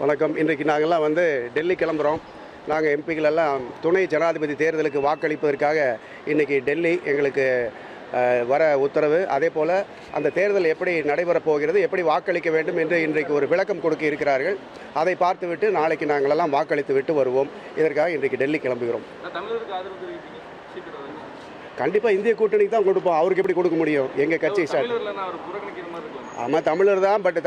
வணக்கம். இன்றைக்கு நாங்கள்லாம் டெல்லி கிளம்புறோம். நாங்கள் எம்பிக்கள் எல்லாம் துணை ஜனாதிபதி தேர்தலுக்கு வாக்களிப்பதற்காக இன்றைக்கி டெல்லி எங்களுக்கு வர உத்தரவு. அதே போல் அந்த தேர்தல் எப்படி நடைபெறப் போகிறது, எப்படி வாக்களிக்க வேண்டும் என்று இன்றைக்கு ஒரு விளக்கம் கொடுக்க இருக்கிறார்கள். அதை பார்த்துவிட்டு நாளைக்கு நாங்களெல்லாம் வாக்களித்து விட்டு வருவோம். இதற்காக இன்றைக்கு டெல்லி கிளம்புகிறோம். கண்டிப்பாக இந்திய கூட்டணிக்கு தான் கொடுப்போம். அவருக்கு எப்படி கொடுக்க முடியும்? எங்கள் கட்சி ஆமாம், தமிழர் தான். பட்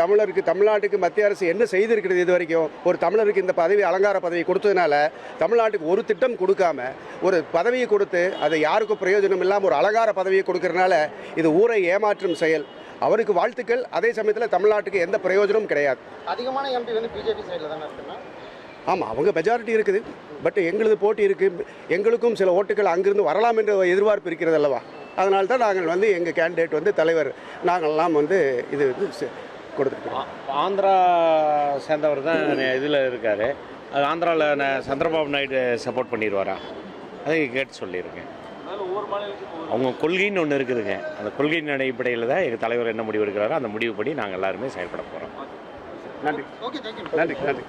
தமிழ்நாட்டுக்கு மத்திய அரசு என்ன செய்திருக்கிறது இது வரைக்கும்? ஒரு தமிழருக்கு இந்த பதவி, அலங்கார பதவி கொடுத்ததுனால தமிழ்நாட்டுக்கு ஒரு திட்டம் கொடுக்காம ஒரு பதவியை கொடுத்து அதை யாருக்கும் பிரயோஜனம் இல்லாமல் ஒரு அலங்கார பதவியை கொடுக்கறதுனால இது ஊரை ஏமாற்றும் செயல். அவருக்கு வாழ்த்துக்கள். அதே சமயத்தில் தமிழ்நாட்டுக்கு எந்த பிரயோஜனமும் கிடையாது. அதிகமான எம்பி பிஜேபி சைடில் தானே இருக்குன்னா? ஆமாம், அவங்க மெஜாரிட்டி இருக்குது. பட் எங்களது போட்டி இருக்குது. எங்களுக்கும் சில ஓட்டுகள் அங்கிருந்து வரலாம் என்ற எதிர்பார்ப்பு இருக்கிறது அல்லவா? அதனால தான் நாங்கள் எங்கள் கேண்டிடேட் தலைவர் நாங்கள்லாம் இது கொடுத்துருக்கோம். ஆந்திரா சேர்ந்தவர் தான் இதில் இருக்கார். அது ஆந்திராவில் சந்திரபாபு நாயுடு சப்போர்ட் பண்ணிடுவாரா? அதை கேட்டு சொல்லியிருக்கேன். அவங்க கொள்கைன்னு ஒன்று இருக்குதுங்க. அந்த கொள்கையின் அடிப்படையில் தான் எங்கள் தலைவர் என்ன முடிவு எடுக்கிறாரோ அந்த முடிவுப்படி நாங்கள் எல்லாருமே செயல்பட போகிறோம். நன்றி. நன்றி. நன்றி.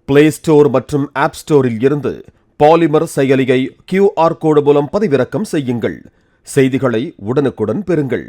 பிளே ஸ்டோர் மற்றும் ஆப் ஸ்டோரில் இருந்து பாலிமர் செயலியை QR கோடு மூலம் பதிவிறக்கம் செய்யுங்கள். செய்திகளை உடனுக்குடன் பெறுங்கள்.